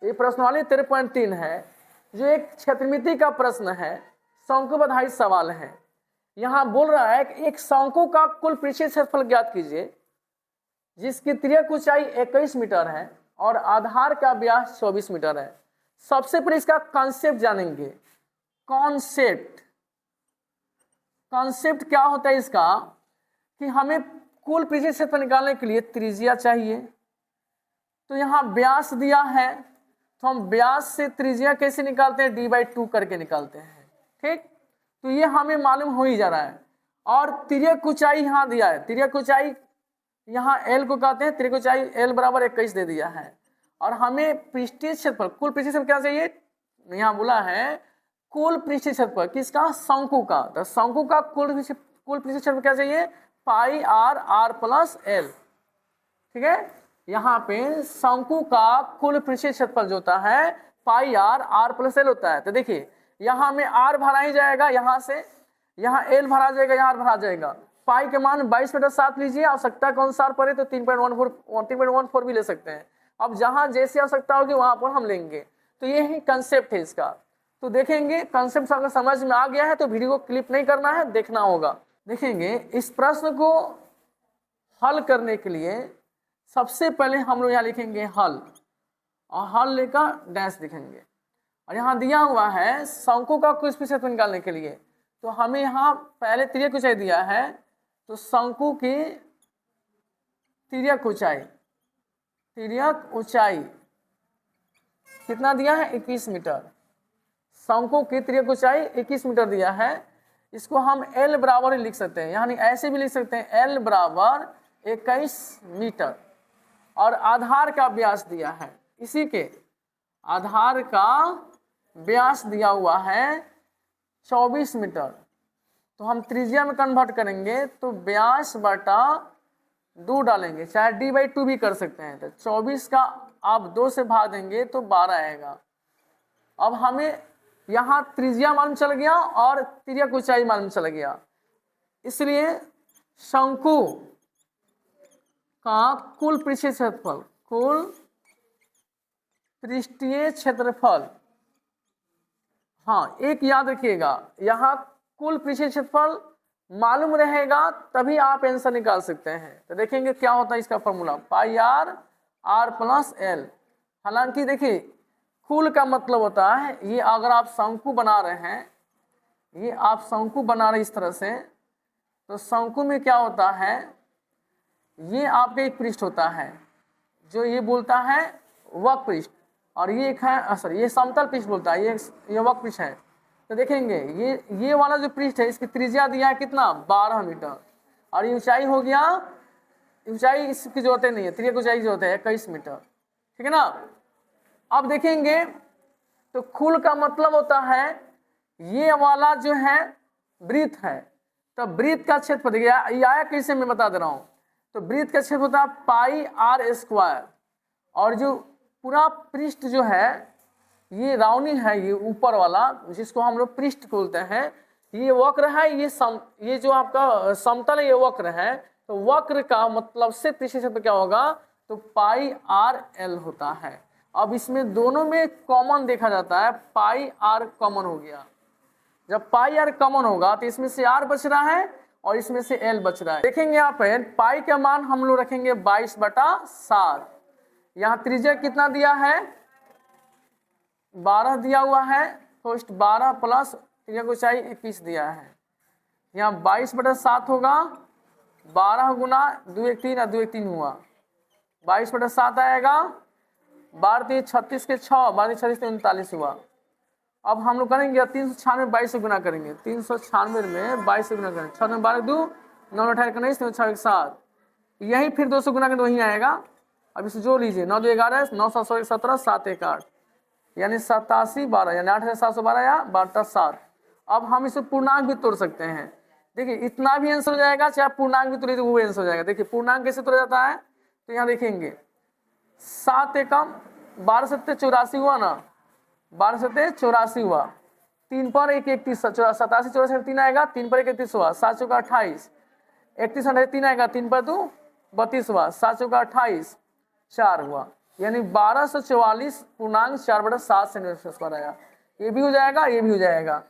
ये प्रश्नावली 13.3 है, जो एक क्षेत्रमिति का प्रश्न है, शंकु आधारित सवाल है। यहाँ बोल रहा है कि एक शंकु का कुल पृष्ठीय क्षेत्रफल ज्ञात कीजिए जिसकी तिर्यक ऊंचाई 21 मीटर है और आधार का व्यास 24 मीटर है। सबसे पहले इसका कॉन्सेप्ट जानेंगे। कॉन्सेप्ट क्या होता है इसका कि हमें कुल पृष्ठीय क्षेत्रफल निकालने के लिए त्रिज्या चाहिए। तो यहाँ व्यास दिया है, तो हम व्यास से त्रिज्या कैसे निकालते हैं, d/2 करके निकालते हैं। ठीक, तो ये हमें मालूम हो ही जा रहा है। और तिर्यक ऊंचाई यहाँ दिया है, तिर्यक ऊंचाई यहाँ L को कहते हैं, तिर्यक ऊंचाई L बराबर 21 दे दिया है। और हमें पृष्ठीय क्षेत्रफल, कुल पृष्ठीय क्षेत्रफल क्या चाहिए, यहाँ बोला है कुल पृष्ठीय क्षेत्रफल किसका, शंकु का। तो शंकु का कुल पृष्ठीय क्षेत्रफल क्या चाहिए, πr प्लस L। ठीक है, यहाँ पे शंकु का कुल पृष्ठीय क्षेत्रफल जो होता है πr प्लस L होता है। तो देखिए यहाँ में r भरा ही जाएगा, यहाँ से यहाँ L भरा जाएगा, यहाँ r भरा जाएगा। पाई के मान 22/7 लीजिए, आवश्यकता के अनुसार पड़े तो 3.14 भी ले सकते हैं। अब जहाँ जैसी आवश्यकता होगी वहां पर हम लेंगे। तो ये ही कंसेप्ट है इसका। तो देखेंगे कंसेप्ट अगर समझ में आ गया है तो वीडियो को क्लिप नहीं करना है, देखना होगा। देखेंगे इस प्रश्न को हल करने के लिए सबसे पहले हम लोग यहाँ लिखेंगे हल, और हल लेकर डैश लिखेंगे। और यहाँ दिया हुआ है शंकु का कुल पृष्ठीय क्षेत्रफल निकालने के लिए, तो हमें यहाँ पहले तिर्यक ऊंचाई दिया है, तो शंकु की तिर्यक ऊंचाई कितना दिया है, 21 मीटर। शंकु की तिर्यक ऊंचाई 21 मीटर दिया है। इसको हम L बराबर लिख सकते हैं, यानी ऐसे भी लिख सकते हैं L बराबर 21 मीटर। और आधार का व्यास दिया है, इसी के आधार का व्यास दिया हुआ है 24 मीटर। तो हम त्रिज्या में कन्वर्ट करेंगे तो व्यास बटा 2 डालेंगे, चाहे d/2 भी कर सकते हैं। तो 24 का आप 2 से भाग देंगे तो 12 आएगा। अब हमें यहाँ त्रिज्या मालूम चल गया और तिर्यक ऊंचाई मालूम चल गया, इसलिए शंकु का कुल पृष्ठीय क्षेत्रफल, हाँ एक याद रखिएगा, यहाँ कुल पृष्ठीय क्षेत्रफल मालूम रहेगा तभी आप आंसर निकाल सकते हैं। तो देखेंगे क्या होता है इसका फॉर्मूला, πr प्लस L। हालांकि देखिए कुल का मतलब होता है, ये अगर आप शंकु बना रहे हैं, ये आप शंकु बना रहे इस तरह से, तो शंकु में क्या होता है, ये आपका एक पृष्ठ होता है जो ये बोलता है वक्र पृष्ठ, और ये एक है सॉरी ये समतल पृष्ठ बोलता है, ये वक्र पृष्ठ है। तो देखेंगे ये वाला जो पृष्ठ है इसकी त्रिज्या दिया है कितना, 12 मीटर, और ये ऊंचाई हो गया, ऊंचाई इसकी जरूरत नहीं है, तिर्यक ऊंचाई की जरूरत है 21 मीटर। ठीक है ना। अब देखेंगे तो कुल का मतलब होता है ये वाला जो है वृत्त है, तो वृत्त का क्षेत्रफल देखिए ये आया कैसे, मैं बता दे रहा हूँ। तो वृत्त का क्षेत्रफल होता है πr², और जो पूरा पृष्ठ जो है ये राउंडिंग है, ये ऊपर वाला जिसको हम लोग पृष्ठ बोलते हैं, ये वक्र है, ये जो आपका समतल है ये वक्र है। तो वक्र का मतलब से पृष्ठीय क्षेत्रफल क्या होगा, तो πrl होता है। अब इसमें दोनों में कॉमन देखा जाता है, πr कॉमन हो गया। जब πr कॉमन होगा तो इसमें से r बच रहा है और इसमें से l बच रहा है। देखेंगे यहाँ पर पाई का मान हम लोग रखेंगे 22/7। यहाँ त्रिज्या कितना दिया है, 12 दिया हुआ है, फर्स्ट 12 प्लस तिर्यक ऊंचाई 21 दिया है। यहाँ 22/7 होगा, 12 गुना 2 1 3 और 2 1 3 हुआ, 22/7 आएगा। 12 3 36 के 6, 12 36 39 हुआ। अब हम लोग करेंगे 396 22 से गुना करेंगे, 396 में 22 से गुना करेंगे, 6 12 2 9 18 19 9 6 7, यही फिर 2 से गुना करें तो वही आएगा। अब इसे जोड़ लीजिए, 9 2 11 9 7 17 7 1 8, यानी 87 12, यानी 8712 या 12/7। अब हम इसे पूर्णांक भी तोड़ सकते हैं। देखिए इतना भी आंसर हो जाएगा, चाहे पूर्णांक भी तोड़िए तो वो आंसर हो जाएगा। देखिए पूर्णांक कैसे तोड़ा जाता है, तो यहाँ देखेंगे 7 एकम 12 7 84 हुआ ना, 12 7 84 हुआ, 3 पर 1 31 87 84 3 आएगा, 3 पर 1 31 हुआ, 7 चौका 28, 31 3 आएगा, 3 पर 2 32 हुआ, 7 चौका 28 4 हुआ। यानी 1244 पूर्णांक 4/7 सेंटीमीटर स्क्वायर आया। ये भी हो जाएगा, ये भी हो जाएगा।